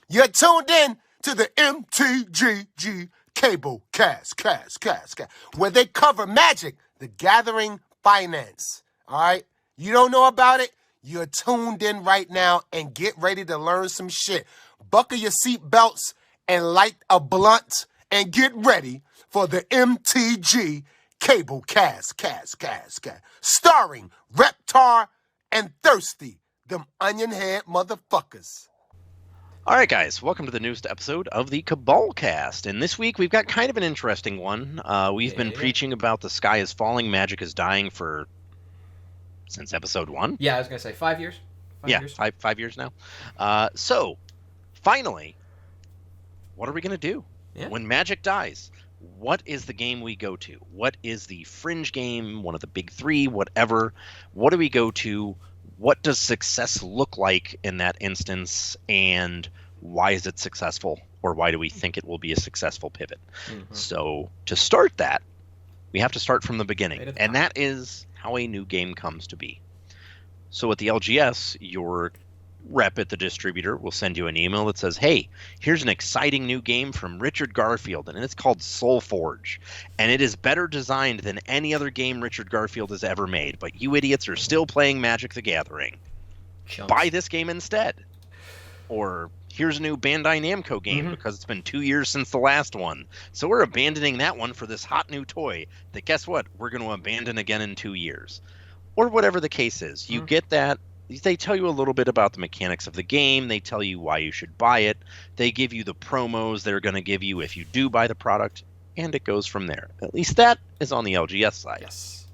You're tuned in to the MtG Cable cast, where they cover Magic, the Gathering finance. All right? You don't know about it? You're tuned in right now and get ready to learn some shit. Buckle your seat belts and light a blunt and get ready for the MtG Cable cast. Starring Reptar and Thirsty, them onion head motherfuckers. All right, guys, welcome to the newest episode of the Cabal cast. And this week we've got kind of an interesting one. We've been preaching about the sky is falling, magic is dying since episode 1. Yeah, I was going to say 5 years. Five years now. So, finally, what are we going to do? Yeah. When magic dies, what is the game we go to? What is the fringe game, one of the big three, whatever? What do we go to? What does success look like in that instance, and why is it successful, or why do we think it will be a successful pivot? Mm-hmm. So to start that, we have to start from the beginning, and that is how a new game comes to be. So at the LGS, your rep at the distributor will send you an email that says, hey, here's an exciting new game from Richard Garfield, and it's called Soulforge, and it is better designed than any other game Richard Garfield has ever made, but you idiots are still playing Magic the Gathering. Chumps. Buy this game instead. Or here's a new Bandai Namco game because it's been 2 years since the last one, so we're abandoning that one for this hot new toy that, guess what, we're going to abandon again in 2 years. Or whatever the case is. You get that. They tell you a little bit about the mechanics of the game. They tell you why you should buy it. They give you the promos they're going to give you if you do buy the product, and it goes from there. At least that is on the LGS side. Yes.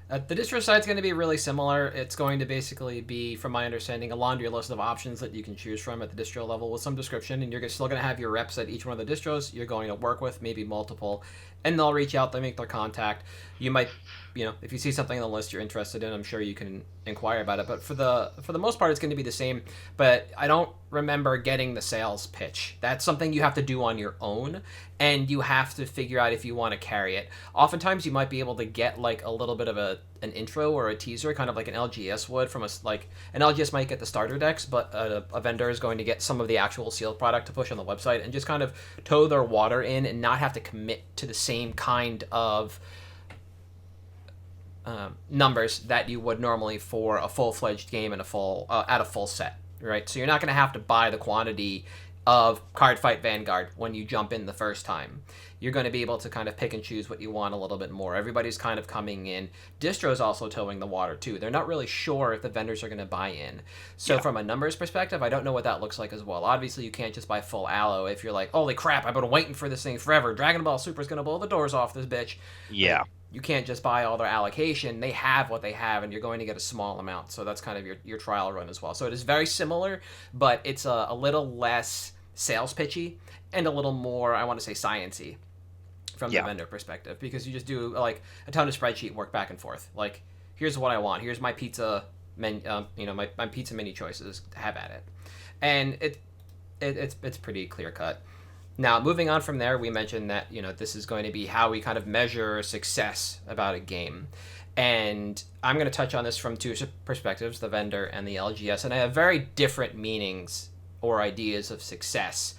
The distro side is going to be really similar. It's going to basically be, from my understanding, a laundry list of options that you can choose from at the distro level with some description, and you're still going to have your reps at each one of the distros you're going to work with, maybe multiple, and they'll reach out, they'll make their contact. You might, if you see something on the list you're interested in, I'm sure you can inquire about it. But for the most part, it's going to be the same. But I don't remember getting the sales pitch. That's something you have to do on your own, and you have to figure out if you want to carry it. Oftentimes, you might be able to get like a little bit of an intro or a teaser, kind of like an LGS would from an LGS might get the starter decks, but a vendor is going to get some of the actual sealed product to push on the website and just kind of toe their water in and not have to commit to the same kind of numbers that you would normally for a full-fledged game and at a full set, right? So you're not going to have to buy the quantity of Cardfight Vanguard when you jump in the first time. You're going to be able to kind of pick and choose what you want a little bit more. Everybody's kind of coming in. Distro's also towing the water too. They're not really sure if the vendors are going to buy in. So from a numbers perspective, I don't know what that looks like as well. Obviously, you can't just buy full allo if you're like, holy crap, I've been waiting for this thing forever. Dragon Ball Super is going to blow the doors off this bitch. Yeah. Like, you can't just buy all their allocation. They have what they have, and you're going to get a small amount. So that's kind of your trial run as well. So it is very similar, but it's a little less sales pitchy and a little more, I want to say, sciencey from the vendor perspective, because you just do like a ton of spreadsheet work back and forth. Like, here's what I want. Here's my pizza menu. My pizza menu choices. Have at it, and it's pretty clear cut. Now, moving on from there, we mentioned that, this is going to be how we kind of measure success about a game. And I'm going to touch on this from two perspectives, the vendor and the LGS. And I have very different meanings or ideas of success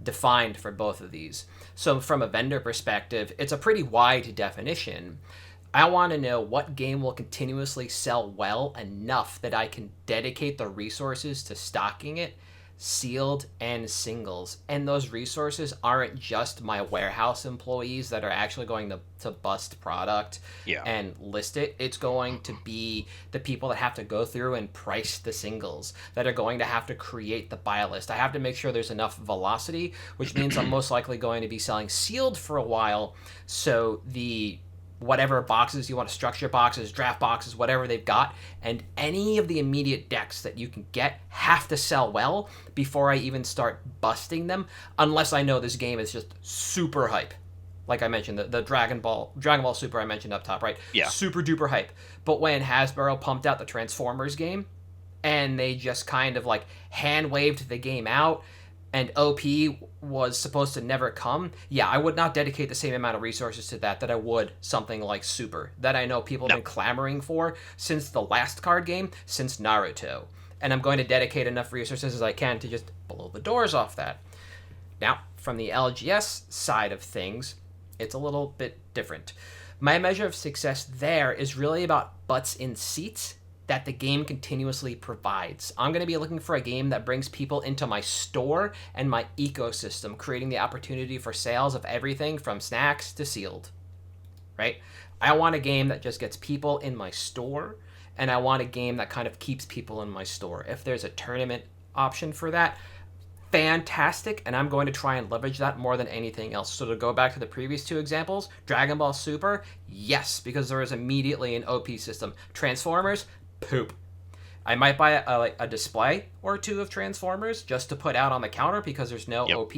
defined for both of these. So from a vendor perspective, it's a pretty wide definition. I want to know what game will continuously sell well enough that I can dedicate the resources to stocking it, sealed and singles. And those resources aren't just my warehouse employees that are actually going to bust product and list it. It's going to be the people that have to go through and price the singles, that are going to have to create the buy list. I have to make sure there's enough velocity, which means I'm most likely going to be selling sealed for a while. So the whatever boxes you want to structure, boxes, draft boxes, whatever they've got, and any of the immediate decks that you can get have to sell well before I even start busting them, unless I know this game is just super hype. Like I mentioned, the Dragon Ball Super I mentioned up top, right? Yeah. Super duper hype. But when Hasbro pumped out the Transformers game, and they just kind of like hand waved the game out, and OP was supposed to never come, I would not dedicate the same amount of resources to that I would something like Super, that I know people have been clamoring for since the last card game, since Naruto. and I'm going to dedicate enough resources as I can to just blow the doors off that. Now, from the LGS side of things, it's a little bit different. My measure of success there is really about butts in seats that the game continuously provides. I'm going to be looking for a game that brings people into my store and my ecosystem, creating the opportunity for sales of everything from snacks to sealed, right? I want a game that just gets people in my store, and I want a game that kind of keeps people in my store. If there's a tournament option for that, fantastic, and I'm going to try and leverage that more than anything else. So to go back to the previous two examples, Dragon Ball Super, yes, because there is immediately an OP system. Transformers, poop. I might buy a display or two of Transformers just to put out on the counter because there's no OP,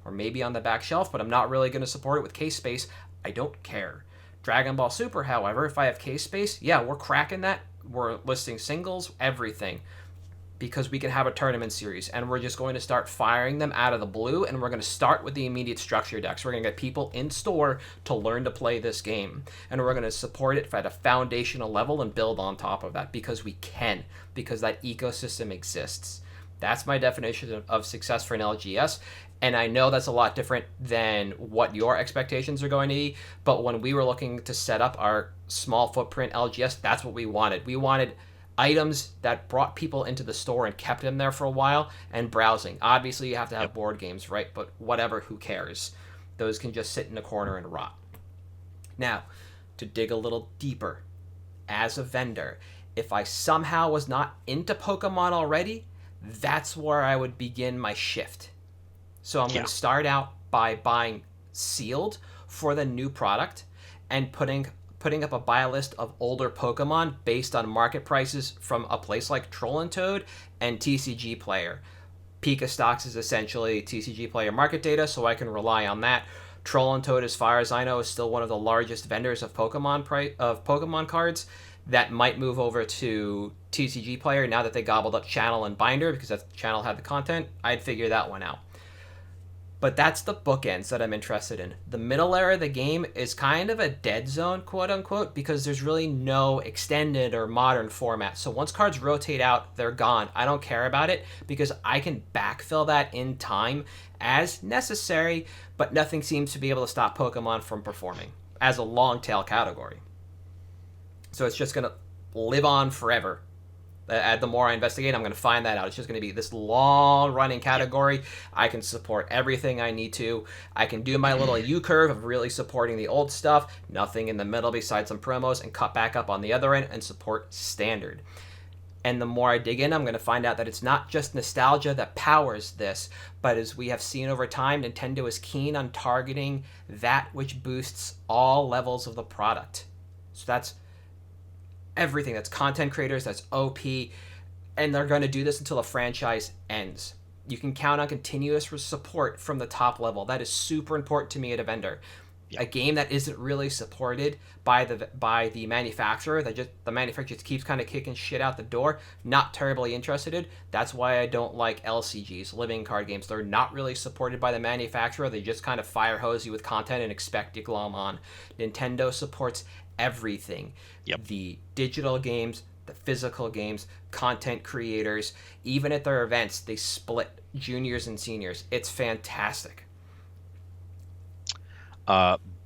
or maybe on the back shelf, but I'm not really going to support it with case space. I don't care. Dragon Ball Super, however, if I have case space, yeah, we're cracking that. We're listing singles, everything, because we can have a tournament series, and we're just going to start firing them out of the blue, and we're going to start with the immediate structure decks. We're going to get people in store to learn to play this game, and we're going to support it at a foundational level and build on top of that because we can, because that ecosystem exists. That's my definition of success for an LGS, and I know that's a lot different than what your expectations are going to be, but when we were looking to set up our small footprint LGS, that's what we wanted. We wanted items that brought people into the store and kept them there for a while, and browsing. Obviously, you have to have board games, right? But whatever, who cares? Those can just sit in a corner and rot. Now, to dig a little deeper, as a vendor, if I somehow was not into Pokemon already, that's where I would begin my shift. So I'm going to start out by buying sealed for the new product and putting up a buy list of older Pokemon based on market prices from a place like Troll and Toad and TCG Player. Pika Stocks is essentially TCG Player market data, so I can rely on that. Troll and Toad, as far as I know, is still one of the largest vendors of Pokemon cards. That might move over to TCG Player now that they gobbled up Channel and Binder, because that Channel had the content. I'd figure that one out. But that's the bookends that I'm interested in. The middle area of the game is kind of a dead zone, quote unquote, because there's really no extended or modern format. So once cards rotate out, they're gone. I don't care about it because I can backfill that in time as necessary, but nothing seems to be able to stop Pokemon from performing as a long tail category. So it's just going to live on forever. The more I investigate, I'm going to find that out. It's just going to be this long-running category. I can support everything I need to. I can do my little U-curve of really supporting the old stuff, nothing in the middle besides some promos, and cut back up on the other end and support standard. And the more I dig in, I'm going to find out that it's not just nostalgia that powers this, but as we have seen over time, Nintendo is keen on targeting that which boosts all levels of the product. So that's everything. That's content creators, that's OP, and they're going to do this until a franchise ends. You can count on continuous support from the top level. That is super important to me at a vendor. A game that isn't really supported by the manufacturer, the manufacturer just keeps kind of kicking shit out the door, not terribly interested in. That's why I don't like LCGs, living card games. They're not really supported by the manufacturer. They just kind of fire hose you with content and expect you to glom on. Nintendo supports everything. The digital games, the physical games, content creators, even at their events, they split juniors and seniors. It's fantastic.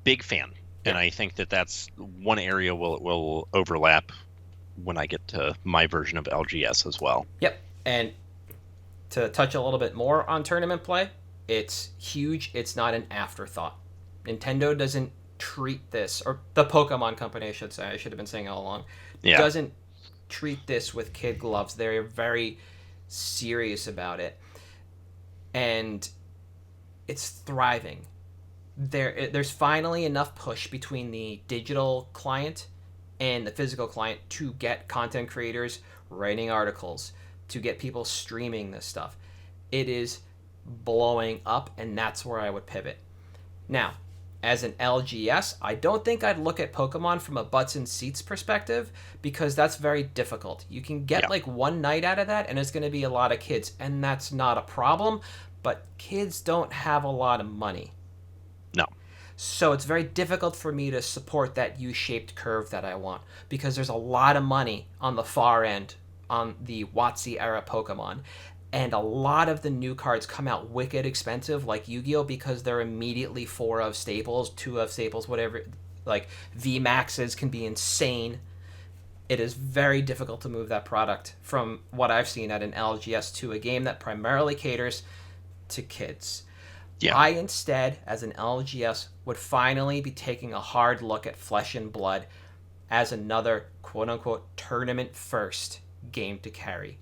Big fan. And I think that's one area will overlap when I get to my version of LGS as well. Yep. And to touch a little bit more on tournament play, it's huge. It's not an afterthought. Nintendo doesn't treat this, or the Pokemon company, I should say, I should have been saying all along, doesn't treat this with kid gloves. They're very serious about it. And it's thriving. There's finally enough push between the digital client and the physical client to get content creators writing articles, to get people streaming this stuff. It is blowing up, and that's where I would pivot. Now, as an LGS, I don't think I'd look at Pokemon from a butts and seats perspective, because that's very difficult. You can get like one night out of that, and it's going to be a lot of kids, and that's not a problem, but kids don't have a lot of money. No. So it's very difficult for me to support that U-shaped curve that I want, because there's a lot of money on the far end on the WotC era Pokemon. And a lot of the new cards come out wicked expensive, like Yu-Gi-Oh, because they're immediately 4 of staples, 2 of staples, whatever. Like VMAXs can be insane. It is very difficult to move that product from what I've seen at an LGS to a game that primarily caters to kids. Yeah. I instead, as an LGS, would finally be taking a hard look at Flesh and Blood as another quote-unquote tournament first game to carry.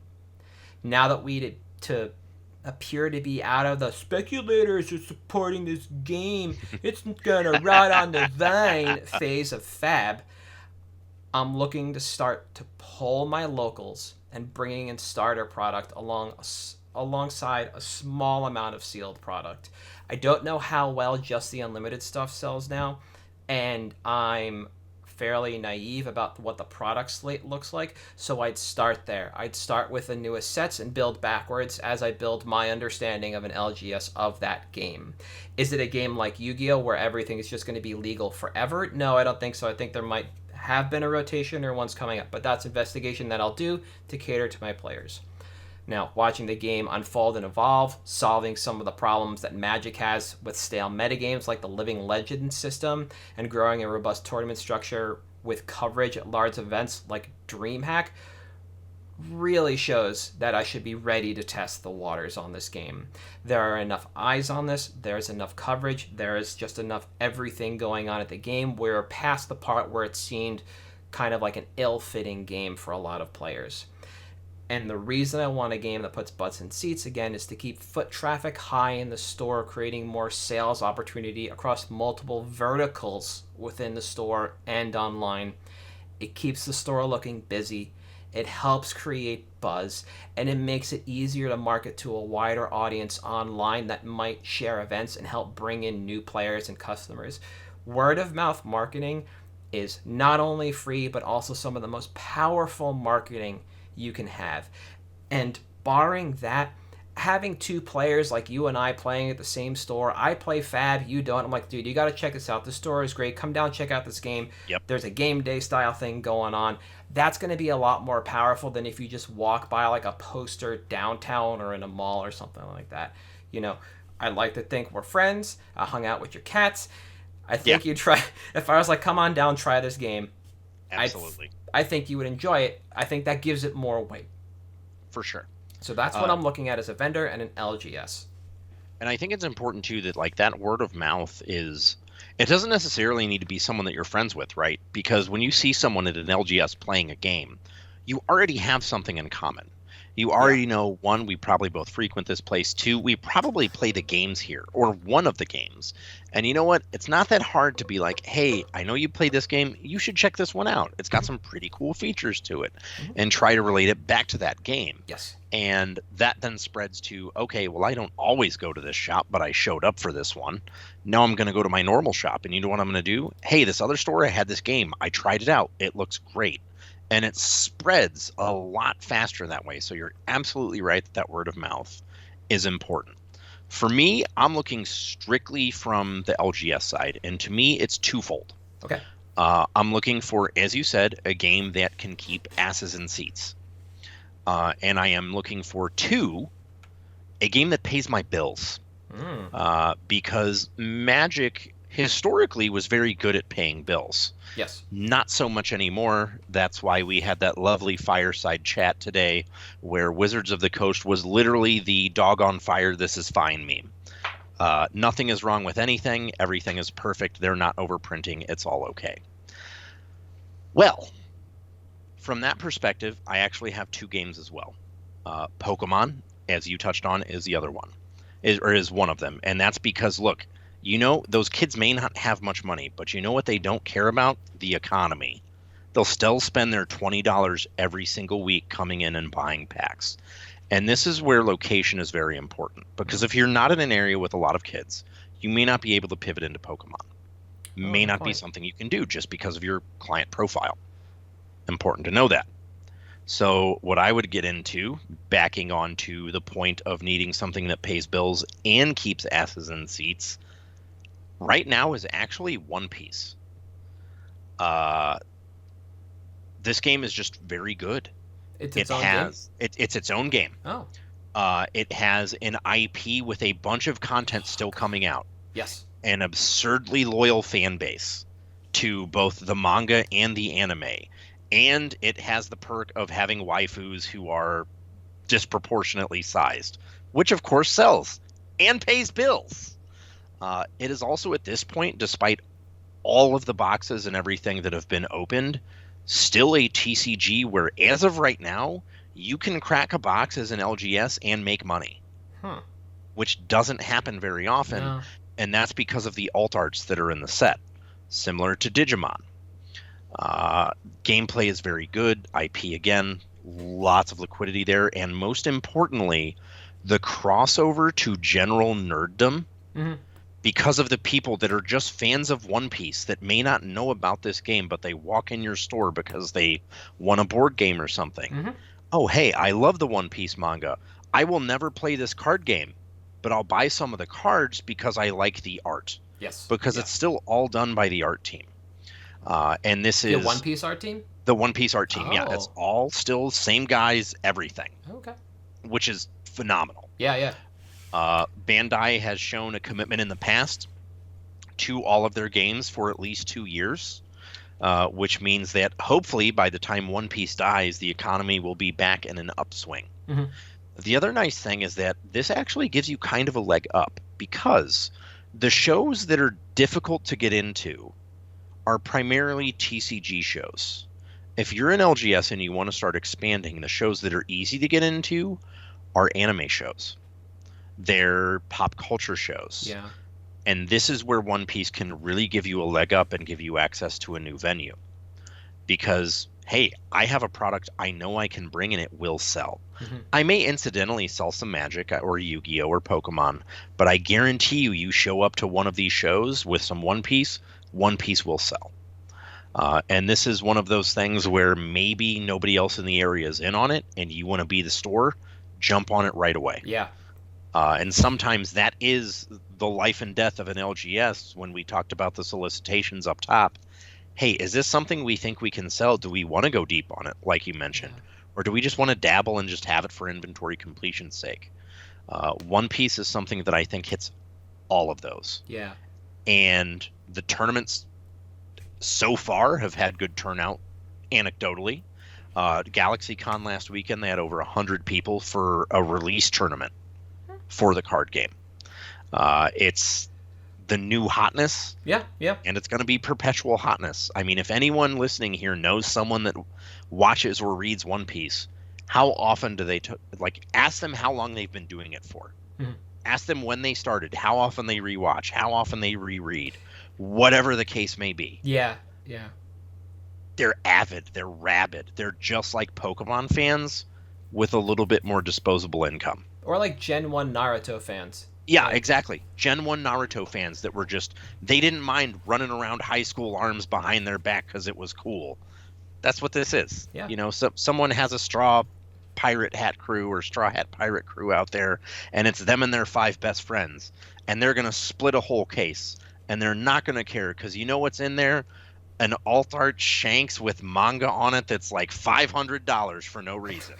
Now that we to appear to be out of the speculators are supporting this game, it's gonna rot on the vine phase of Fab, I'm looking to start to pull my locals and bringing in starter product alongside a small amount of sealed product. I don't know how well just the unlimited stuff sells now, and I'm fairly naive about what the product slate looks like, so I'd start there. I'd start with the newest sets and build backwards as I build my understanding of an LGS of that game. Is it a game like Yu-Gi-Oh where everything is just going to be legal forever? No, I don't think so. I think there might have been a rotation or one's coming up, but that's investigation that I'll do to cater to my players. Now, watching the game unfold and evolve, solving some of the problems that Magic has with stale metagames like the Living Legend system, and growing a robust tournament structure with coverage at large events like DreamHack really shows that I should be ready to test the waters on this game. There are enough eyes on this, there's enough coverage, there is just enough everything going on at the game. We're past the part where it seemed kind of like an ill-fitting game for a lot of players. And the reason I want a game that puts butts in seats again is to keep foot traffic high in the store, creating more sales opportunity across multiple verticals within the store and online. It keeps the store looking busy. It helps create buzz, and it makes it easier to market to a wider audience online that might share events and help bring in new players and customers. Word of mouth marketing is not only free, but also some of the most powerful marketing you can have. And barring that, having 2 players like you and I playing at the same store, I play Fab, you don't. I'm like, dude, you got to check this out. The store is great. Come down, check out this game. Yep. There's a game day style thing going on. That's going to be a lot more powerful than if you just walk by like a poster downtown or in a mall or something like that. You know, I'd like to think we're friends. I hung out with your cats. I think you'd try. If I was like, come on down, try this game. Absolutely. I think you would enjoy it. I think that gives it more weight. For sure. So that's what I'm looking at as a vendor and an LGS. And I think it's important too that like that word of mouth is, it doesn't necessarily need to be someone that you're friends with, right? Because when you see someone at an LGS playing a game, you already have something in common. You already know, 1, we probably both frequent this place. 2, we probably play the games here or one of the games. And you know what? It's not that hard to be like, hey, I know you played this game. You should check this one out. It's got some pretty cool features to it, and try to relate it back to that game. Yes. And that then spreads to, okay, well, I don't always go to this shop, but I showed up for this one. Now I'm going to go to my normal shop. And you know what I'm going to do? Hey, this other store, I had this game. I tried it out. It looks great. And it spreads a lot faster that way. So you're absolutely right that word of mouth is important. For me, I'm looking strictly from the LGS side. And to me, it's twofold. Okay. I'm looking for, as you said, a game that can keep asses in seats. And I am looking for 2, a game that pays my bills. Because Magic historically was very good at paying bills. Yes. Not so much anymore. That's why we had that lovely fireside chat today where Wizards of the Coast was literally the dog on fire, this is fine meme. Nothing is wrong with anything. Everything is perfect. They're not overprinting. It's all okay. Well, from that perspective, I actually have 2 games as well. Pokemon, as you touched on, is the other one, is one of them. And that's because, look, you know, those kids may not have much money, but you know what they don't care about? The economy. They'll still spend their $20 every single week coming in and buying packs. And this is where location is very important, because if you're not in an area with a lot of kids, you may not be able to pivot into Pokemon. May not be something you can do just because of your client profile. Important to know that. So what I would get into, backing on to the point of needing something that pays bills and keeps asses in seats, right now is actually One Piece. This game is just very good. It's It its own game. it's its own game. Oh, It has an IP with a bunch of content still coming out, yes. an absurdly loyal fan base to both the manga and the anime, and it has the perk of having waifus who are disproportionately sized, which of course sells and pays bills. It is also at this point, despite all of the boxes and everything that have been opened, still a TCG where, as of right now, you can crack a box as an LGS and make money, Huh. which doesn't happen very often, No. and that's because of the alt arts that are in the set, similar to Digimon. Gameplay is very good. IP again, lots of liquidity there, and most importantly, the crossover to general nerddom. Mm-hmm. Because of the people that are just fans of One Piece that may not know about this game, but they walk in your store because they want a board game or something. Mm-hmm. Oh, hey, I love the One Piece manga. I will never play this card game, but I'll buy some of the cards because I like the art. Yes. Because Yeah. it's still all done by the art team. And this The is One Piece art team? the One Piece art team. Yeah, Oh. it's all still same guys, everything, Okay. which is phenomenal. Yeah, yeah. Bandai has shown a commitment in the past to all of their games for at least 2 years, which means that hopefully by the time One Piece dies, the economy will be back in an upswing. Mm-hmm. The other nice thing is that this actually gives you kind of a leg up, because the shows that are difficult to get into are primarily TCG shows. If you're an LGS and you want to start expanding, the shows that are easy to get into are anime shows. They're pop culture shows. Yeah. And this is where One Piece can really give you a leg up and give you access to a new venue. Because, hey, I have a product I know I can bring and it will sell. Mm-hmm. I may incidentally sell some Magic or Yu-Gi-Oh! Or Pokemon, but I guarantee you show up to one of these shows with some One Piece will sell. And this is one of those things where maybe nobody else in the area is in on it and you want to be the store, jump on it right away. Yeah. And sometimes that is the life and death of an LGS. When we talked about the solicitations up top, hey, is this something we think we can sell? Do we want to go deep on it, like you mentioned? Yeah. Or do we just want to dabble and just have it for inventory completion's sake? One Piece is something that I think hits all of those. Yeah. And the tournaments so far have had good turnout, anecdotally. GalaxyCon last weekend, they had over 100 people for a release tournament for the card game. It's the new hotness, Yeah. Yeah. and it's going to be perpetual hotness. I mean, if anyone listening here knows someone that watches or reads One Piece, how often do they ask them how long they've been doing it for? Mm-hmm. Ask them when they started, how often they rewatch, how often they reread, whatever the case may be. Yeah. Yeah. They're avid, they're rabid, they're just like Pokemon fans with a little bit more disposable income. Or like Gen 1 Naruto fans. Yeah, Like- exactly. Gen 1 Naruto fans that were just, they didn't mind running around high school arms behind their back because it was cool. That's what this is. Yeah. You know, someone has a straw pirate hat crew or straw hat pirate crew out there, and it's them and their 5 best friends, and they're going to split a whole case, and they're not going to care because you know what's in there? An alt art Shanks with manga on it that's like $500 for no reason.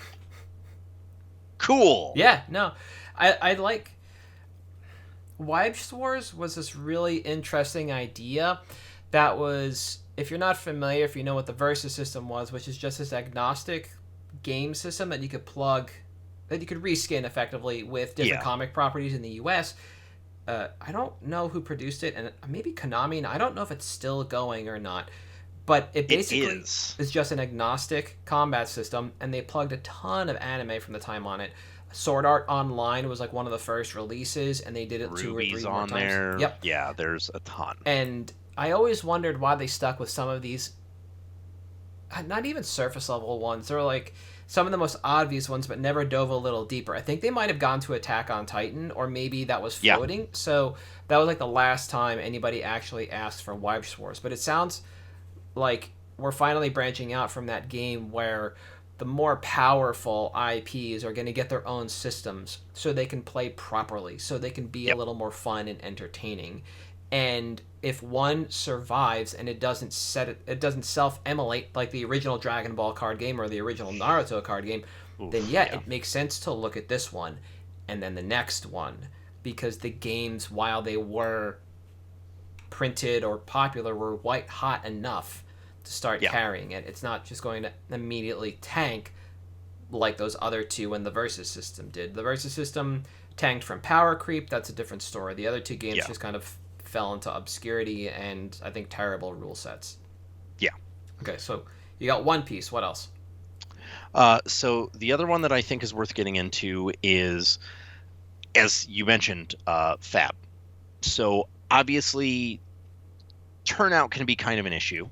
Cool. Yeah, no. I like Wipes Wars was this really interesting idea that was, if you're not familiar, if you know what the Versus system was, which is just this agnostic game system that you could plug, that you could reskin effectively with different comic properties in the US. I don't know who produced it, and maybe Konami, and I don't know if it's still going or not. But it basically is just an agnostic combat system, and they plugged a ton of anime from the time on it. Sword Art Online was like one of the first releases, and they did it 2 or 3 more on times. There. Yep. Yeah, there's a ton. And I always wondered why they stuck with some of these, not even surface level ones. They're like some of the most obvious ones, but never dove a little deeper. I think they might have gone to Attack on Titan, or maybe that was floating. Yeah. So that was like the last time anybody actually asked for Wipes Wars. But it sounds like we're finally branching out from that game where the more powerful IPs are going to get their own systems so they can play properly, so they can be a little more fun and entertaining. And if one survives and it doesn't self-emulate like the original Dragon Ball card game or the original Naruto card game, then it makes sense to look at this one and then the next one, because the games, while they were printed or popular, were white hot enough to start carrying it. It's not just going to immediately tank like those other two when the Versus system did. The Versus system tanked from power creep. That's a different story. The other two games just kind of fell into obscurity and I think terrible rule sets. Yeah. Okay, so you got One Piece. What else? So the other one that I think is worth getting into is, as you mentioned, Fab. So obviously, turnout can be kind of an issue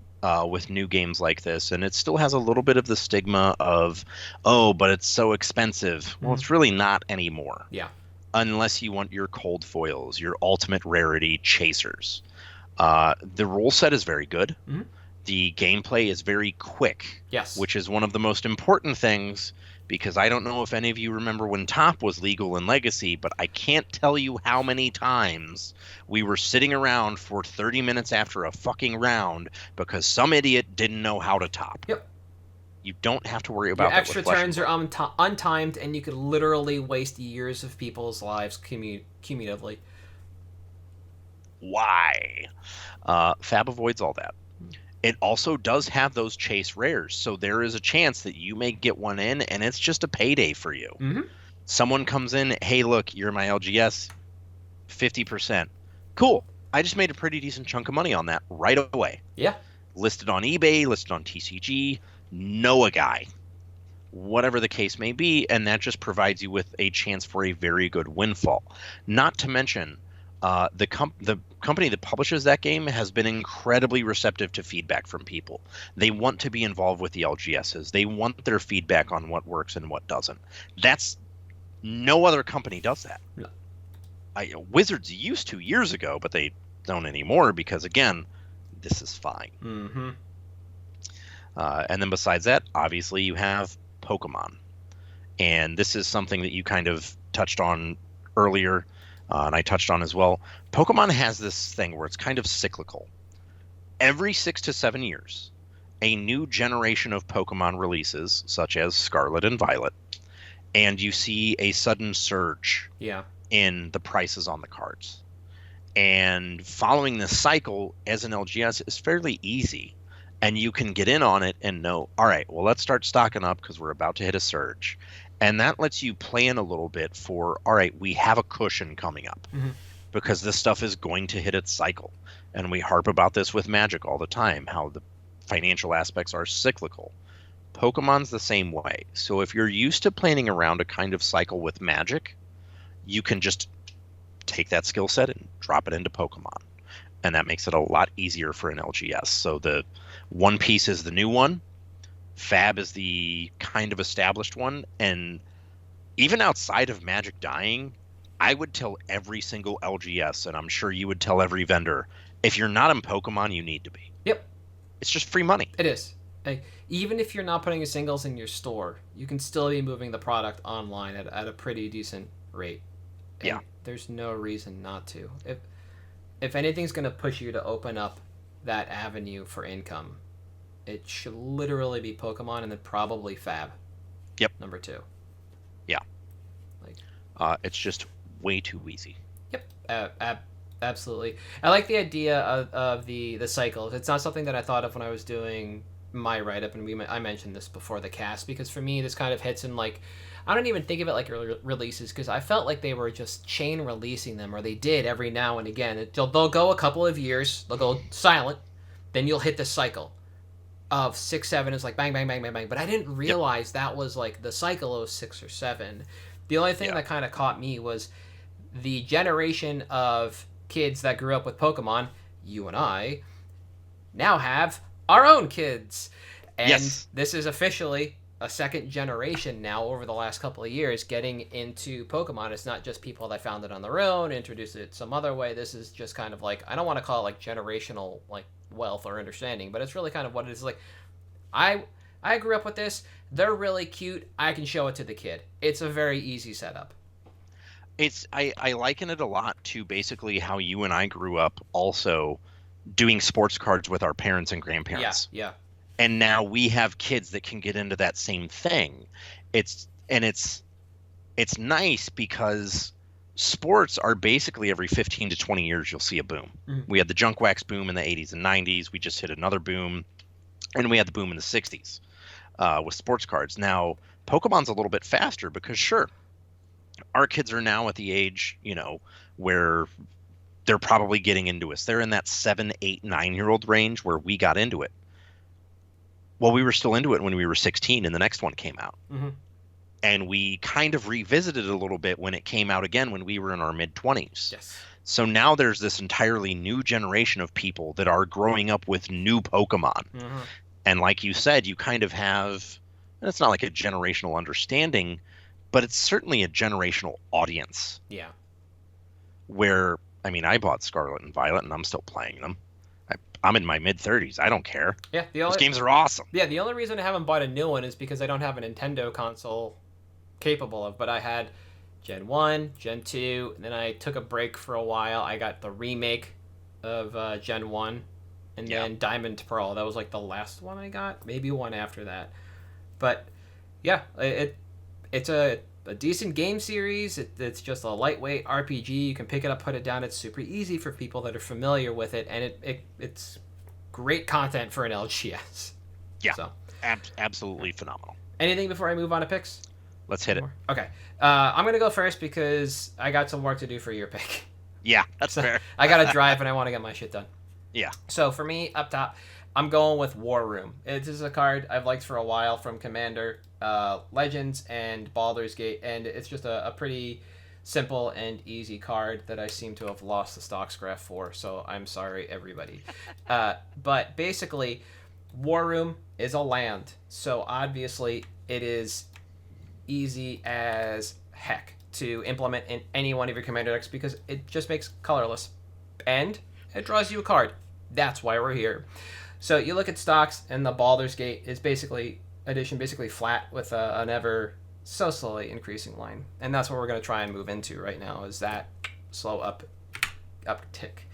with new games like this, and it still has a little bit of the stigma of, oh, but it's so expensive. Well, it's really not anymore. Yeah. Unless you want your cold foils, your ultimate rarity chasers. The rule set is very good. Mm-hmm. The gameplay is very quick. Yes. Which is one of the most important things, because I don't know if any of you remember when Top was legal in Legacy, but I can't tell you how many times we were sitting around for 30 minutes after a fucking round because some idiot didn't know how to top. Yep. You don't have to worry about your extra that with turns are untimed, and you could literally waste years of people's lives cumulatively. Why? Fab avoids all that. It also does have those chase rares, so there is a chance that you may get one in, and it's just a payday for you. Mm-hmm. Someone comes in, hey, look, you're my LGS, 50%. Cool. I just made a pretty decent chunk of money on that right away. Yeah. Listed on eBay, listed on TCG, know a guy, whatever the case may be, and that just provides you with a chance for a very good windfall. Not to mention, the company that publishes that game has been incredibly receptive to feedback from people. They want to be involved with the LGSs. They want their feedback on what works and what doesn't. No other company does that. No. Wizards used to years ago, but they don't anymore because, again, this is fine. Mm-hmm. And then besides that, obviously you have Pokemon. And this is something that you kind of touched on earlier, and I touched on as well. Pokemon has this thing where it's kind of cyclical. Every 6 to 7 years, a new generation of Pokemon releases, such as Scarlet and Violet, and you see a sudden surge in the prices on the cards. And following this cycle as an LGS is fairly easy. And you can get in on it and know, all right, well, let's start stocking up because we're about to hit a surge. And that lets you plan a little bit for, all right, we have a cushion coming up because this stuff is going to hit its cycle. And we harp about this with Magic all the time, how the financial aspects are cyclical. Pokemon's the same way. So if you're used to planning around a kind of cycle with Magic, you can just take that skill set and drop it into Pokemon. And that makes it a lot easier for an LGS. So the One Piece is the new one. Fab is the kind of established one. And even outside of Magic dying, I would tell every single LGS, and I'm sure you would tell every vendor, if you're not in Pokemon, you need to be. Yep. It's just free money. It is. Even if you're not putting your singles in your store, you can still be moving the product online at a pretty decent rate. And there's no reason not to. If anything's going to push you to open up that avenue for income, it should literally be Pokemon and then probably Fab. Yep. Number 2. Yeah. It's just way too easy. Yep. Absolutely. I like the idea of the cycles. It's not something that I thought of when I was doing my write-up, and I mentioned this before the cast, because for me this kind of hits in like, I don't even think of it like releases, because I felt like they were just chain releasing them, or they did every now and again. They'll go a couple of years, they'll go silent, then you'll hit the cycle of 6, 7 is like bang, bang, bang, bang, bang. But I didn't realize that was like the cycle of 6 or 7. The only thing that kind of caught me was the generation of kids that grew up with Pokemon, you and I, now have our own kids. And this is officially a second generation now over the last couple of years getting into Pokemon. It's not just people that found it on their own, introduced it some other way. This is just kind of like, I don't want to call it like generational like wealth or understanding, but it's really kind of what it is. Like, I grew up with this. They're really cute. I can show it to the kid. It's a very easy setup. I liken it a lot to basically how you and I grew up also doing sports cards with our parents and Yeah, grandparents. yeah, And now we have kids that can get into that same thing. It's nice because sports are basically every 15 to 20 years you'll see a boom. Mhm. We had the junk wax boom in the 80s and 90s. We just hit another boom, and we had the boom in the 60s with sports cards. Now, Pokemon's a little bit faster because sure, our kids are now at the age, where they're probably getting into us. They're in that 7, 8, 9 year old range where we got into it. Well, we were still into it when we were 16 and the next one came out. Mm-hmm. And we kind of revisited it a little bit when it came out again when we were in our mid 20s. Yes. So now there's this entirely new generation of people that are growing up with new Pokemon. Mm-hmm. And like you said, you kind of have, and it's not like a generational understanding, but it's certainly a generational audience. Yeah. Where, I mean, I bought Scarlet and Violet and I'm still playing them. I'm in my mid 30s. I don't care. Yeah. Those games are awesome. Yeah, the only reason I haven't bought a new one is because I don't have a Nintendo console capable of, but I had Gen 1, Gen 2, and then I took a break for a while. I got the remake of Gen 1, and then Diamond Pearl. That was like the last one I got, maybe one after that. But yeah, it's a decent game series. It's just a lightweight RPG. You can pick it up, put it down. It's super easy for people that are familiar with it, and it's great content for an LGS. Yeah, so absolutely phenomenal. Anything before I move on to picks? Let's hit it. Okay. I'm going to go first because I got some work to do for your pick. Yeah, that's fair. I got to drive and I want to get my shit done. Yeah. So for me, up top, I'm going with War Room. This is a card I've liked for a while from Commander, Legends, and Baldur's Gate, and it's just a pretty simple and easy card that I seem to have lost the stocks graph for, so I'm sorry, everybody. But basically, War Room is a land, so obviously it is easy as heck to implement in any one of your commander decks because it just makes colorless and it draws you a card. That's why we're here. So you look at stocks, and the Baldur's Gate is basically flat with an ever so slowly increasing line, and that's what we're going to try and move into right now, is that slow uptick.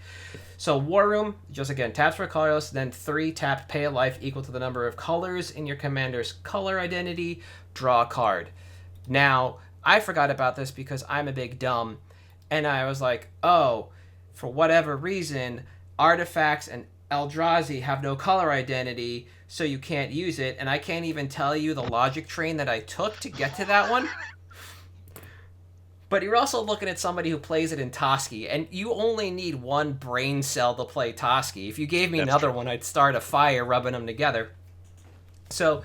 So War Room, just again, taps for colorless, then 3 tap, pay a life equal to the number of colors in your commander's color identity, draw a card. Now, I forgot about this because I'm a big dumb, and I was like, oh, for whatever reason, artifacts and Eldrazi have no color identity, so you can't use it, and I can't even tell you the logic train that I took to get to that one. But you're also looking at somebody who plays it in Toski, and you only need one brain cell to play Toski. If you gave me another one, I'd start a fire rubbing them together. So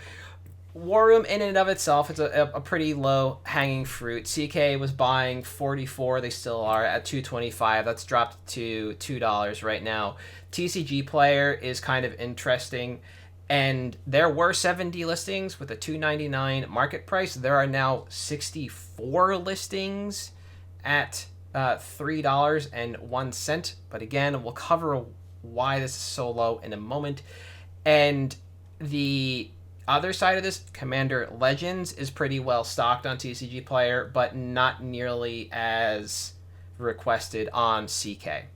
War Room in and of itself, it's a pretty low hanging fruit. CK was buying 44, they still are at 225. That's dropped to $2 right now. TCG Player is kind of interesting, and there were 70 listings with a $2.99 market price. There are now 64 listings at $3.01. But again, we'll cover why this is so low in a moment. And the other side of this, Commander Legends, is pretty well stocked on TCG Player, but not nearly as requested on CK.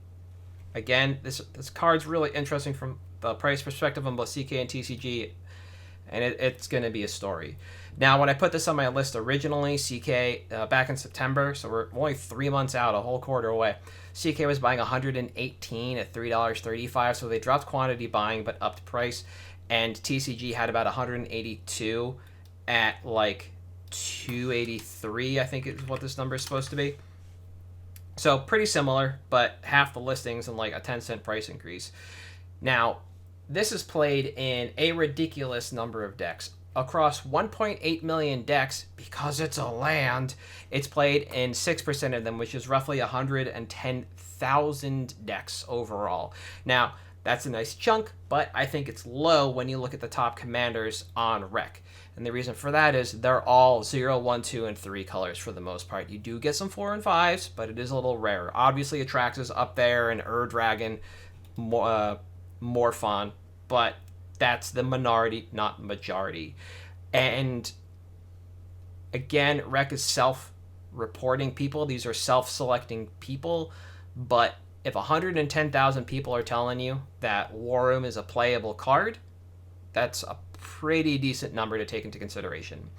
Again, this card's really interesting from the price perspective on both CK and TCG, and it's going to be a story. Now, when I put this on my list originally, CK, back in September, so we're only 3 months out, a whole quarter away, CK was buying 118 at $3.35, so they dropped quantity buying but upped price, and TCG had about 182 at like 283, I think is what this number is supposed to be. So pretty similar, but half the listings and like a 10-cent price increase. Now, this is played in a ridiculous number of decks. Across 1.8 million decks, because it's a land, it's played in 6% of them, which is roughly 110,000 decks overall. Now, that's a nice chunk, but I think it's low when you look at the top commanders on rec. And the reason for that is they're all 0, 1, 2, and 3 colors for the most part. You do get some 4 and 5s, but it is a little rare. Obviously, Atraxas up there, and Dragon, Morphon, but that's the minority, not majority. And again, rec is reporting people. These are self-selecting people. But if 110,000 people are telling you that War Room is a playable card, that's a pretty decent number to take into consideration.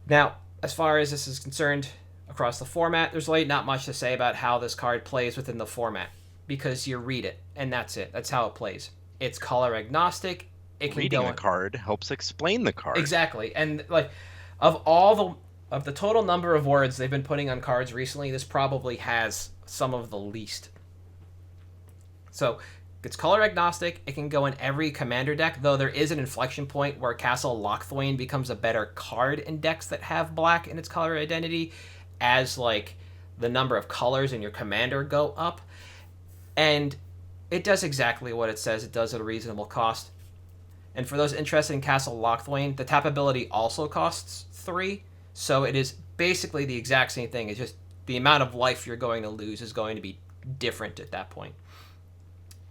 Now, as far as this is concerned across the format, there's really not much to say about how this card plays within the format, because you read it, and that's it. That's how it plays. It's color agnostic. It can Reading go a card helps explain the card. Exactly. And like of the total number of words they've been putting on cards recently, this probably has some of the least. So it's color agnostic. It can go in every commander deck, though there is an inflection point where Castle Lochthwain becomes a better card in decks that have black in its color identity, as like the number of colors in your commander go up. And it does exactly what it says it does at a reasonable cost. And for those interested in Castle Lochthwain, the tap ability also costs 3, so it is basically the exact same thing. It's just the amount of life you're going to lose is going to be different at that point.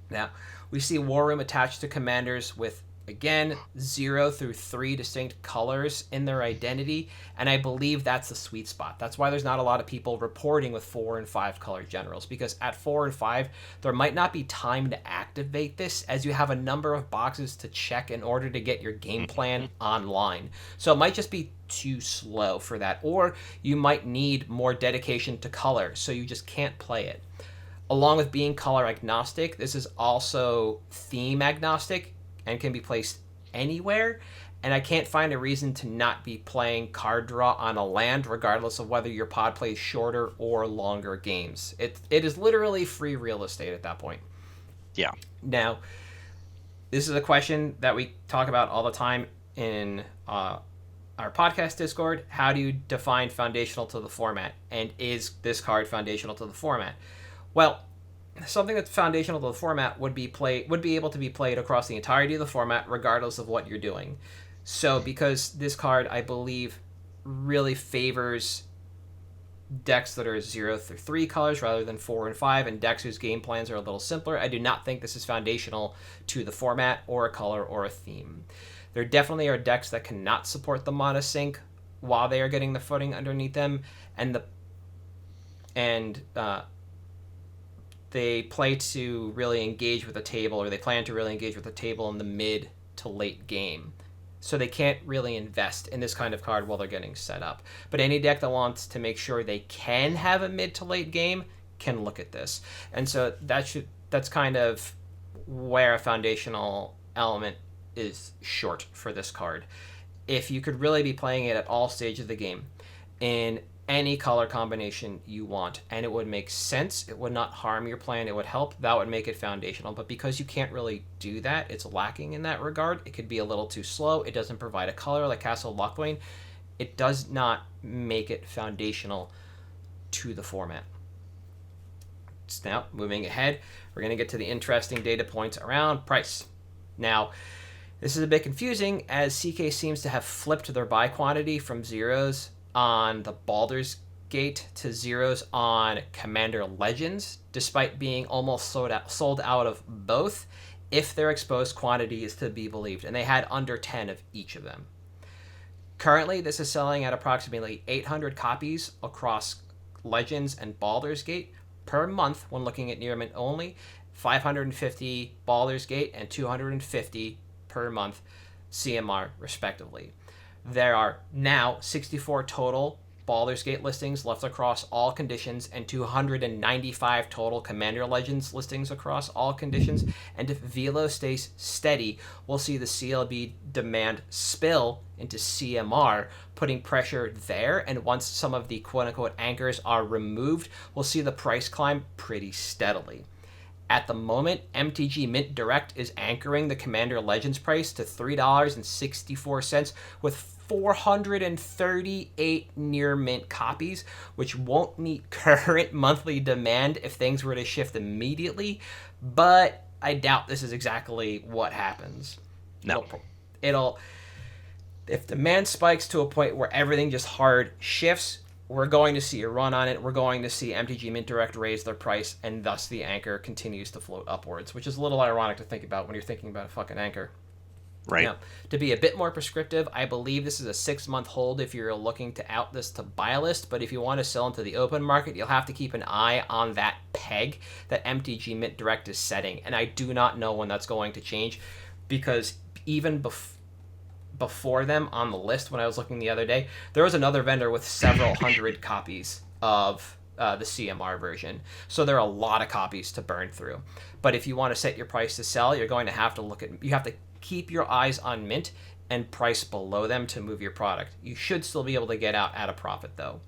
Now, we see War Room attached to commanders with, again, 0 through 3 distinct colors in their identity, and I believe that's the sweet spot. That's why there's not a lot of people reporting with 4 and 5 color generals, because at 4 and 5, there might not be time to activate this, as you have a number of boxes to check in order to get your game plan online. So it might just be too slow for that, or you might need more dedication to color, so you just can't play it. Along with being color agnostic, this is also theme agnostic and can be placed anywhere, and I can't find a reason to not be playing card draw on a land, regardless of whether your pod plays shorter or longer games. It is literally free real estate at that point. Yeah. Now, this is a question that we talk about all the time in our podcast Discord. How do you define foundational to the format? And is this card foundational to the format? Well, something that's foundational to the format would be able to be played across the entirety of the format, regardless of what you're doing. So, because this card, I believe, really favors decks that are 0 through 3 colors rather than 4 and 5, and decks whose game plans are a little simpler, I do not think this is foundational to the format or a color or a theme. There definitely are decks that cannot support the mono sync while they are getting the footing underneath them, and they play to really engage with the table, or they plan to really engage with the table in the mid to late game. So they can't really invest in this kind of card while they're getting set up. But any deck that wants to make sure they can have a mid to late game can look at this. And so that's kind of where a foundational element is short for this card. If you could really be playing it at all stages of the game in any color combination you want, and it would make sense, it would not harm your plan, it would help, that would make it foundational. But because you can't really do that, it's lacking in that regard. It could be a little too slow, it doesn't provide a color like Castle Lochthwain, it does not make it foundational to the format. So now, moving ahead, we're going to get to the interesting data points around price. Now, this is a bit confusing, as CK seems to have flipped their buy quantity from zeros on the Baldur's Gate to zeros on Commander Legends, despite being almost sold out of both, if their exposed quantity is to be believed, and they had under 10 of each of them. Currently, this is selling at approximately 800 copies across Legends and Baldur's Gate per month when looking at near mint only, 550 Baldur's Gate and 250 per month CMR respectively. There are now 64 total Baldur's Gate listings left across all conditions, and 295 total Commander Legends listings across all conditions. And if Velo stays steady, we'll see the CLB demand spill into CMR, putting pressure there. And once some of the quote-unquote anchors are removed, we'll see the price climb pretty steadily. At the moment, MTG Mint Direct is anchoring the Commander Legends price to $3.64 with 438 near mint copies, which won't meet current monthly demand if things were to shift immediately, but I doubt this is exactly what happens. No. If demand spikes to a point where everything just hard shifts, we're going to see a run on it. We're going to see MTG Mint Direct raise their price, and thus the anchor continues to float upwards, which is a little ironic to think about when you're thinking about a fucking anchor. Right. Now, to be a bit more prescriptive, I believe this is a 6-month hold if you're looking to out this to buy list, but if you want to sell into the open market, you'll have to keep an eye on that peg that MTG Mint Direct is setting, and I do not know when that's going to change, because even before them on the list, when I was looking the other day, there was another vendor with several hundred copies of the CMR version. So there are a lot of copies to burn through. But if you want to set your price to sell, you're going to have to you have to keep your eyes on Mint and price below them to move your product. You should still be able to get out at a profit, though.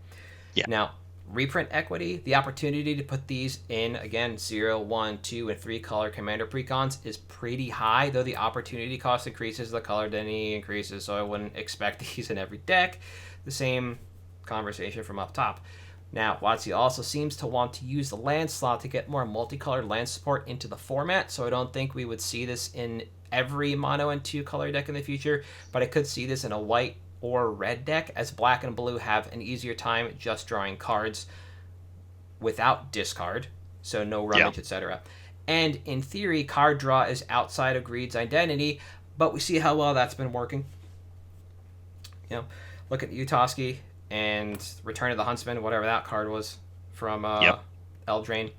Yeah. Now, reprint equity, the opportunity to put these in, again, 0, 1, 2, and 3 color commander precons is pretty high, though the opportunity cost increases, the color density increases, so I wouldn't expect these in every deck. The same conversation from up top. Now, WotC also seems to want to use the land slot to get more multicolored land support into the format, so I don't think we would see this in every mono and 2 color deck in the future, but I could see this in a white or red deck, as black and blue have an easier time just drawing cards without discard, so no rummage, etc. And in theory, card draw is outside of Greed's identity, but we see how well that's been working. You know, look at Utoski and Return of the Huntsman, whatever that card was from Eldraine.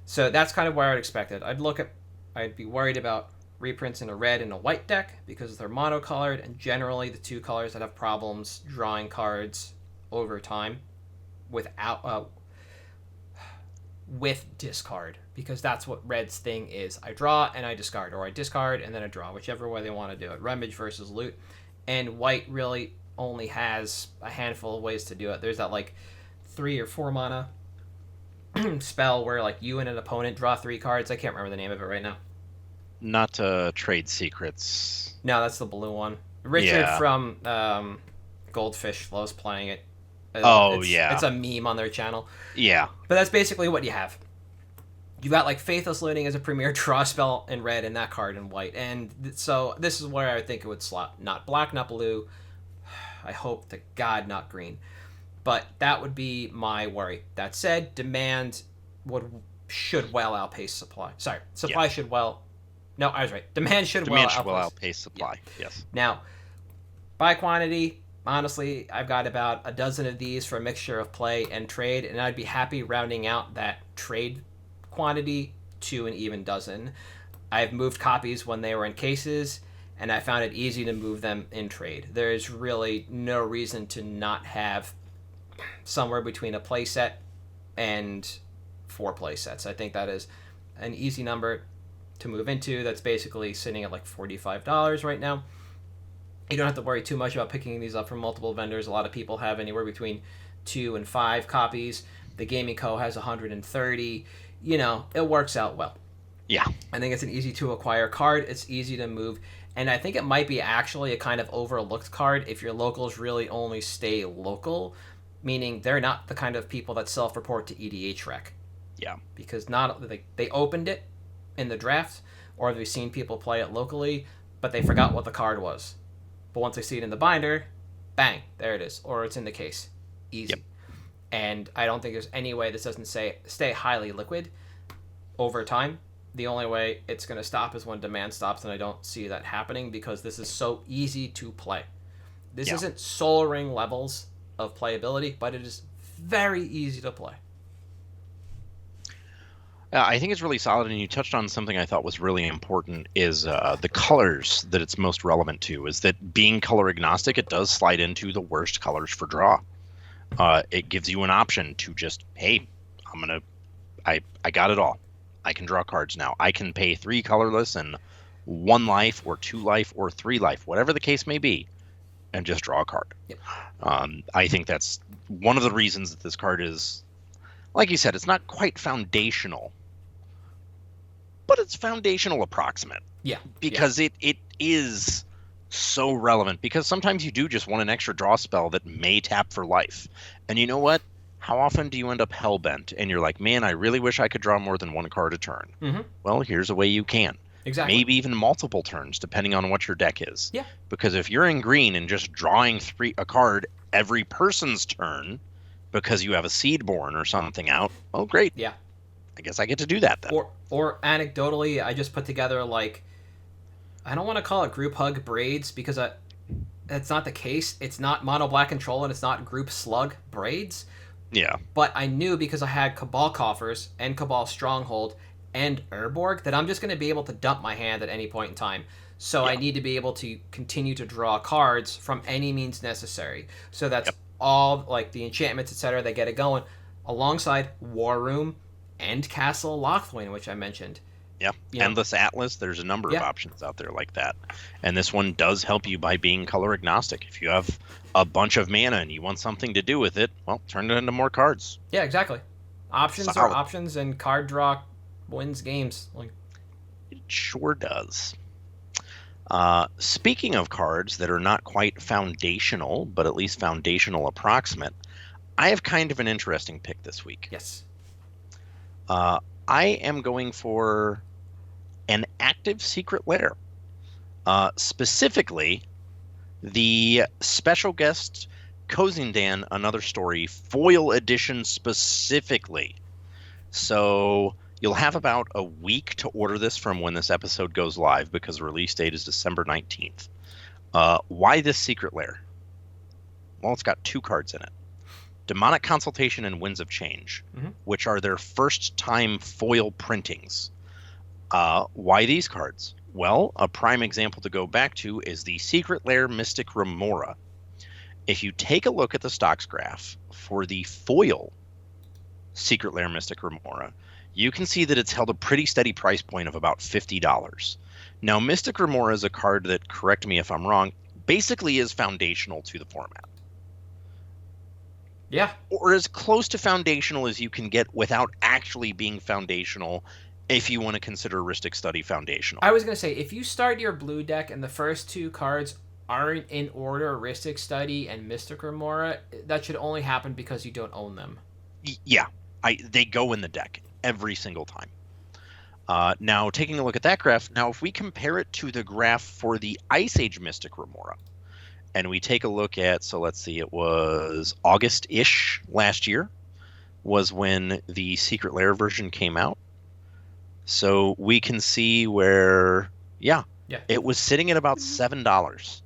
So that's kind of where I'd expect it. I'd be worried about reprints in a red and a white deck because they're monocolored, and generally the 2 colors that have problems drawing cards over time without with discard, because that's what red's thing is. I draw and I discard, or I discard and then I draw, whichever way they want to do it. Rummage versus loot. And white really only has a handful of ways to do it. There's that like 3 or 4 mana spell where like you and an opponent draw 3 cards. I can't remember the name of it right now. Not Trade Secrets. No, that's the blue one. Richard from Goldfish loves playing it. It's a meme on their channel. Yeah. But that's basically what you have. You got like Faithless Looting as a premier draw spell in red and that card in white. And so this is where I think it would slot. Not black, not blue. I hope to God not green. But that would be my worry. That said, demand should well outpace supply. Sorry, supply should well... No, I was right. Demand should well outpace supply. Yeah. Yes. Now, by quantity, honestly, I've got about a dozen of these for a mixture of play and trade, and I'd be happy rounding out that trade quantity to an even dozen. I've moved copies when they were in cases, and I found it easy to move them in trade. There is really no reason to not have somewhere between a play set and 4 play sets. I think that is an easy number to move into. That's basically sitting at like $45 right now. You don't have to worry too much about picking these up from multiple vendors. A lot of people have anywhere between 2 and 5 copies. The Gaming Co. has 130. You know, it works out well. Yeah. I think it's an easy to acquire card. It's easy to move. And I think it might be actually a kind of overlooked card if your locals really only stay local, meaning they're not the kind of people that self-report to EDH Rec. Yeah. Because they opened it in the draft, or they've seen people play it locally, but they forgot what the card was. But once they see it in the binder, bang, there it is. Or it's in the case. Easy. Yep. And I don't think there's any way this doesn't stay highly liquid over time. The only way it's going to stop is when demand stops, and I don't see that happening because this is so easy to play. This isn't Soul Ring levels of playability, but it is very easy to play. I think it's really solid, and you touched on something I thought was really important, is the colors that it's most relevant to, is that being color agnostic, it does slide into the worst colors for draw. It gives you an option to just, hey, I got it all. I can draw cards now. I can pay 3 colorless and 1 life or 2 life or 3 life, whatever the case may be, and just draw a card. Yep. I think that's one of the reasons that this card is, like you said, it's not quite foundational, but it's foundational approximate. Yeah. Because it is so relevant, because sometimes you do just want an extra draw spell that may tap for life. And you know what? How often do you end up hellbent and you're like, man, I really wish I could draw more than 1 card a turn? Mm-hmm. Well, here's a way you can. Exactly. Maybe even multiple turns, depending on what your deck is. Yeah. Because if you're in green and just drawing a card every person's turn because you have a Seedborn or something out, oh, great. Yeah. I guess I get to do that then. Or anecdotally, I just put together like I don't want to call it group hug braids because that's not the case. It's not mono black control and it's not group slug braids. Yeah. But I knew because I had Cabal Coffers and Cabal Stronghold and Urborg that I'm just going to be able to dump my hand at any point in time. So I need to be able to continue to draw cards from any means necessary. So that's all like the enchantments, etc. that get it going, alongside War Room and Castle Lochthwain, which I mentioned. Yeah, Endless Atlas, there's a number of options out there like that. And this one does help you by being color agnostic. If you have a bunch of mana and you want something to do with it, well, turn it into more cards. Yeah, exactly. Options are options, and card draw wins games. Like, it sure does. Speaking of cards that are not quite foundational, but at least foundational approximate, I have kind of an interesting pick this week. Yes. I am going for an active secret lair. Specifically, the special guest Kozindan Another Story foil edition specifically. So you'll have about a week to order this from when this episode goes live, because the release date is December 19th. Why this secret lair? Well, it's got 2 cards in it. Demonic Consultation and Winds of Change, which are their first time foil printings. Why these cards? Well, a prime example to go back to is the Secret Lair Mystic Remora. If you take a look at the stocks graph for the foil Secret Lair Mystic Remora, you can see that it's held a pretty steady price point of about $50. Now, Mystic Remora is a card that, correct me if I'm wrong, basically is foundational to the format. Yeah. Or as close to foundational as you can get without actually being foundational, if you want to consider Rhystic Study foundational. I was going to say, if you start your blue deck and the first 2 cards aren't in order, Rhystic Study and Mystic Remora, that should only happen because you don't own them. Yeah. They go in the deck every single time. Now, taking a look at that graph, now if we compare it to the graph for the Ice Age Mystic Remora, and we take a look at, so let's see, it was August-ish last year was when the Secret Lair version came out. So we can see where, it was sitting at about $7.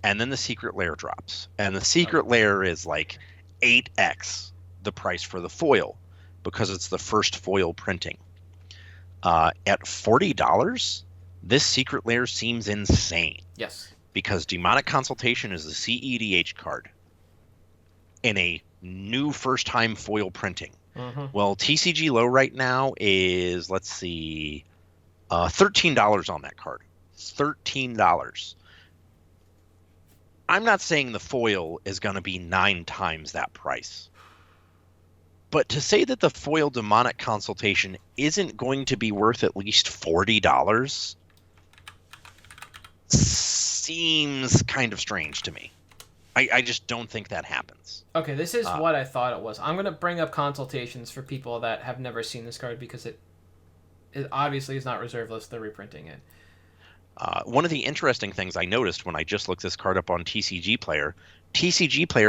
And then the Secret Lair drops. And the Secret Lair is like 8x the price for the foil, because it's the first foil printing. At $40, this Secret Lair seems insane. Yes. Because Demonic Consultation is the CEDH card in a new first-time foil printing. Well, TCG low right now is, let's see, $13 on that card. $13. I'm not saying the foil is going to be 9 times that price. But to say that the foil Demonic Consultation isn't going to be worth at least $40 seems kind of strange to me. I just don't think that happens. Okay, this is what I thought it was. I'm going to bring up consultations for people that have never seen this card, because it obviously is not reserve list. They're reprinting it. One of the interesting things I noticed when I just looked this card up on TCG Player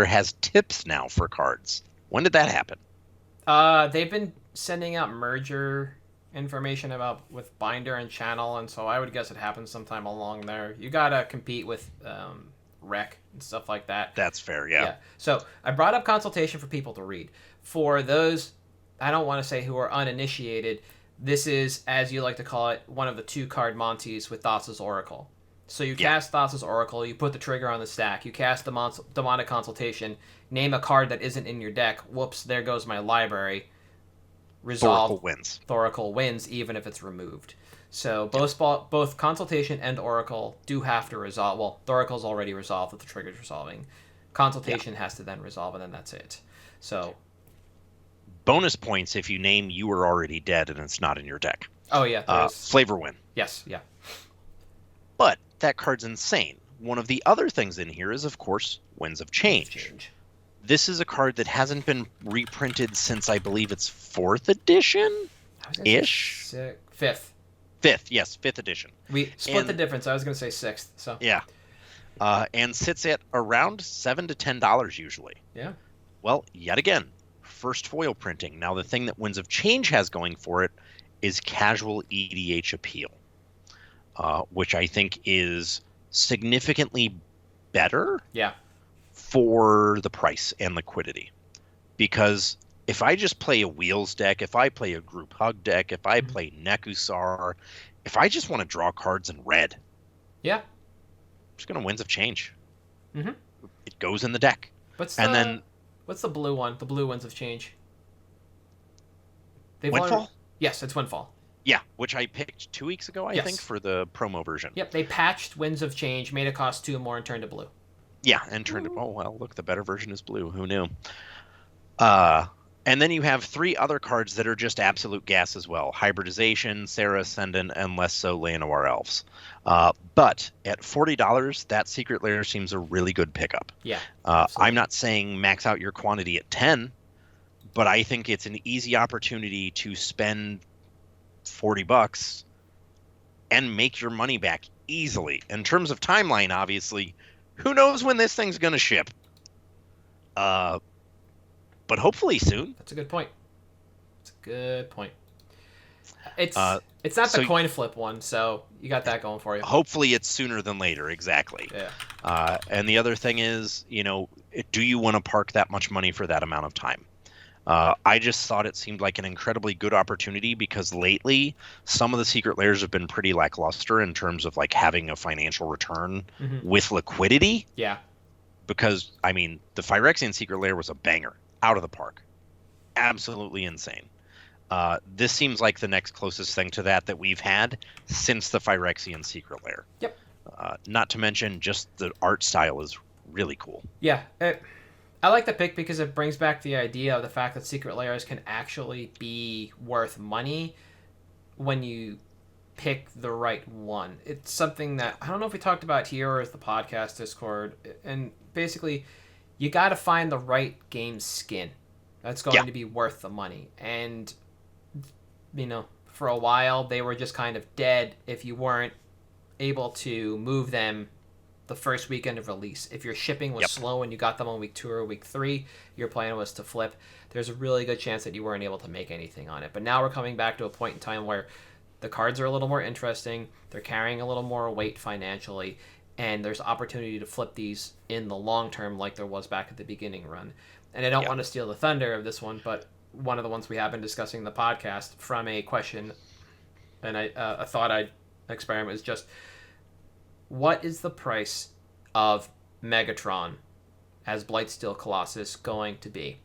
has tips now for cards. When did that happen? They've been sending out merger information about with binder and channel, and so I would guess it happens sometime along there. You gotta compete with rec and stuff like that. That's fair. Yeah. So I brought up consultation for people to read. For those, I don't want to say who are uninitiated, this is, as you like to call it, one of the 2 card Monties with Thassa's Oracle. So you cast Thassa's Oracle, you put the trigger on the stack, you cast the Demonic Consultation, name a card that isn't in your deck. Whoops, there goes my library. Resolve. Thoracle wins, even if it's removed. So both Consultation and Oracle do have to resolve. Well, Thoracle's already resolved with the triggers resolving. Consultation has to then resolve, and then that's it. So bonus points if you name You Are Already Dead and it's not in your deck. Oh, yeah. Flavor win. Yes, yeah. But that card's insane. One of the other things in here is, of course, Winds of Change. This is a card that hasn't been reprinted since, I believe it's 4th edition-ish? 5th. 5th edition. We split the difference. I was going to say 6th. So yeah. And sits at around $7 to $10 usually. Yeah. Well, yet again, first foil printing. Now, the thing that Winds of Change has going for it is casual EDH appeal. which I think is significantly better Yeah. for the price and liquidity. Because if I just play a Wheels deck, if I play a Group Hug deck, if I play Nekusar, if I just want to draw cards in red, Yeah. I'm just going to Winds of Change. Mm-hmm. It goes in the deck. What's the blue one? The blue ones of change. Windfall? Yes, it's Windfall. Yeah, which I picked 2 weeks ago, I Yes. think, for the promo version. Yep, they patched Winds of Change, made it cost 2 more, and turned it blue. Yeah, and turned it. Oh well, look, the better version is blue. Who knew? And then you have 3 other cards that are just absolute gas as well: Hybridization, Sarah Ascendant, and less so Llanowar Elves. But at $40, that Secret Lair seems a really good pickup. Yeah. I'm not saying max out your quantity at 10, but I think it's an easy opportunity to spend $40 and make your money back easily. In terms of timeline, obviously, who knows when this thing's going to ship? But hopefully soon. That's a good point. It's not the coin flip one, so you got that going for you. Hopefully it's sooner than later, exactly. Yeah. And the other thing is, do you want to park that much money for that amount of time? I just thought it seemed like an incredibly good opportunity because lately some of the Secret Lairs have been pretty lackluster in terms of like having a financial return with liquidity. Yeah. Because, I mean, the Phyrexian Secret Lair was a banger. Out of the park. Absolutely insane. This seems like the next closest thing to that we've had since the Phyrexian Secret Lair. Yep. Not to mention just the art style is really cool. Yeah. I like the pick because it brings back the idea of the fact that Secret Lairs can actually be worth money when you pick the right one. It's something that I don't know if we talked about here or if the podcast Discord, and basically you got to find the right game skin that's going to be worth the money. And, for a while, they were just kind of dead if you weren't able to move them the first weekend of release. If your shipping was slow and you got them on week 2 or week 3, your plan was to flip, there's a really good chance that you weren't able to make anything on it. But now we're coming back to a point in time where the cards are a little more interesting, they're carrying a little more weight financially, and there's opportunity to flip these in the long term like there was back at the beginning run. And I don't want to steal the thunder of this one, but one of the ones we have been discussing in the podcast from a question, and a thought I'd experiment is just, what is the price of Megatron as Blightsteel Colossus going to be?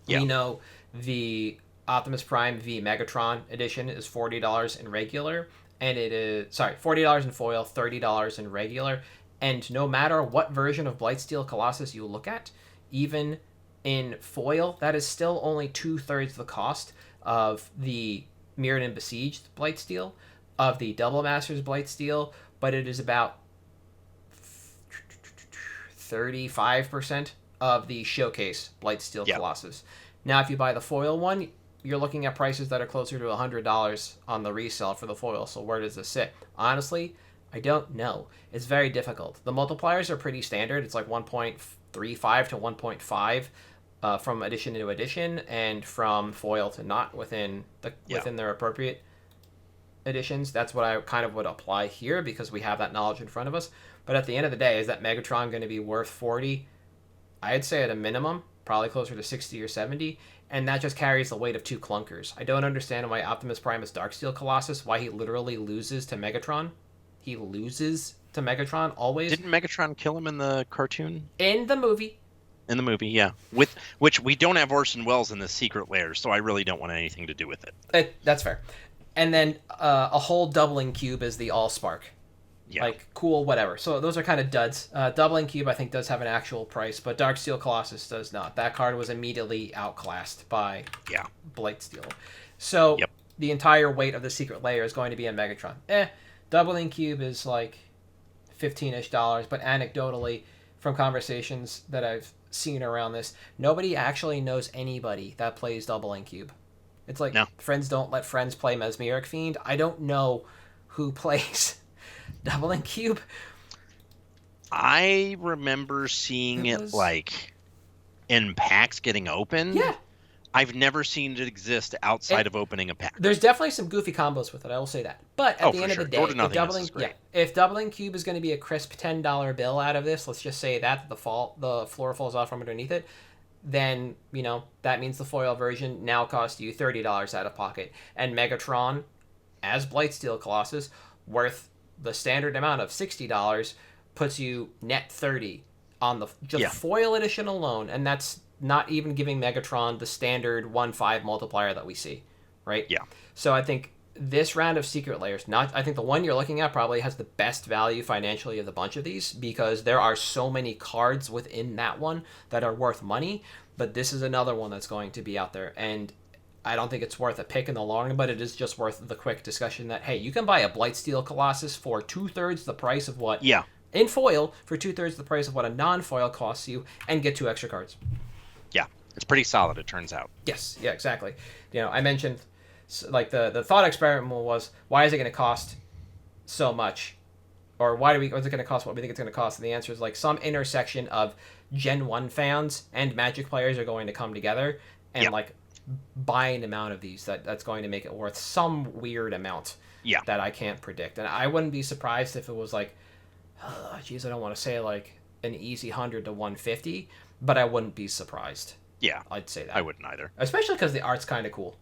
We know the Optimus Prime v Megatron edition is $40 in regular, and it is $40 in foil, $30 in regular, and no matter what version of Blightsteel Colossus you look at, even in foil, that is still only 2/3 the cost of the Mirrored and Besieged Blightsteel, of the Double Masters Blightsteel, but it is about 35% of the Showcase Blightsteel Colossus. Now, if you buy the foil one, you're looking at prices that are closer to $100 on the resale for the foil. So where does this sit? Honestly, I don't know. It's very difficult. The multipliers are pretty standard. It's like 1.35 to 1.5 from edition to edition, and from foil to not within their appropriate editions. That's what I kind of would apply here because we have that knowledge in front of us. But at the end of the day, is that Megatron going to be worth 40? I'd say at a minimum, probably closer to 60 or 70. And that just carries the weight of 2 clunkers. I don't understand why Optimus Primus Darksteel Colossus, why he literally loses to Megatron. He loses to Megatron always. Didn't Megatron kill him in the cartoon? In the movie. In the movie, yeah. With which we don't have Orson Welles in the Secret Lair, so I really don't want anything to do with it. That's fair. And then a whole doubling cube is the Allspark. Yeah. Like, cool, whatever. So those are kind of duds. Doubling Cube, I think, does have an actual price, but Darksteel Colossus does not. That card was immediately outclassed by Blightsteel. So the entire weight of the Secret Lair is going to be in Megatron. Doubling Cube is like $15-ish, but anecdotally, from conversations that I've seen around this, nobody actually knows anybody that plays Doubling Cube. It's like, friends don't let friends play Mesmeric Fiend. I don't know who plays Doubling Cube. I remember seeing it like in packs getting opened. Yeah. I've never seen it exist outside of opening a pack. There's definitely some goofy combos with it. I will say that. But at the end of the day, if doubling cube is going to be a crisp $10 bill out of this, let's just say that the floor falls off from underneath it, then that means the foil version now costs you $30 out of pocket, and Megatron, as Blightsteel Colossus, worth the standard amount of $60, puts you net $30 on the foil edition alone, and that's not even giving Megatron the standard 1/5 multiplier that we see, right? Yeah. So I think this round of Secret Layers, I think the one you're looking at probably has the best value financially of the bunch of these, because there are so many cards within that one that are worth money, but this is another one that's going to be out there, and I don't think it's worth a pick in the long run, but it is just worth the quick discussion that, hey, you can buy a Blightsteel Colossus for 2/3 the price of what... Yeah. In foil, for 2/3 the price of what a non-foil costs you, and get 2 extra cards. Yeah, it's pretty solid, it turns out. Yes, yeah, exactly. I mentioned, like, the thought experiment was, why is it going to cost so much? Or what's it going to cost what we think it's going to cost? And the answer is, like, some intersection of Gen 1 fans and Magic players are going to come together and, like, buy an amount of these that's going to make it worth some weird amount that I can't predict. And I wouldn't be surprised if it was, like, I don't want to say, like, an easy 100 to 150, but I wouldn't be surprised. Yeah, I'd say that. I wouldn't either. Especially because the art's kind of cool.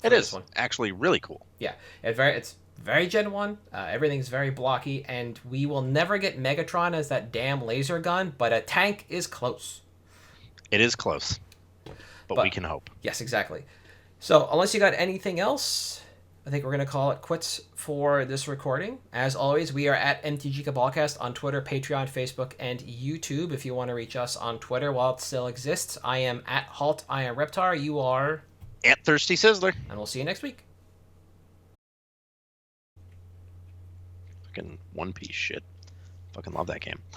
It is actually really cool. Yeah, it's very Gen 1. Everything's very blocky, and we will never get Megatron as that damn laser gun, but a tank is close. It is close, but we can hope. Yes, exactly. So, unless you got anything else, I think we're going to call it quits for this recording. As always, we are at MtG Cabalcast on Twitter, Patreon, Facebook, and YouTube. If you want to reach us on Twitter while it still exists, I am at Halt, I am Reptar. You are... at Thirsty Sizzler. And we'll see you next week. Fucking One Piece shit. Fucking love that game.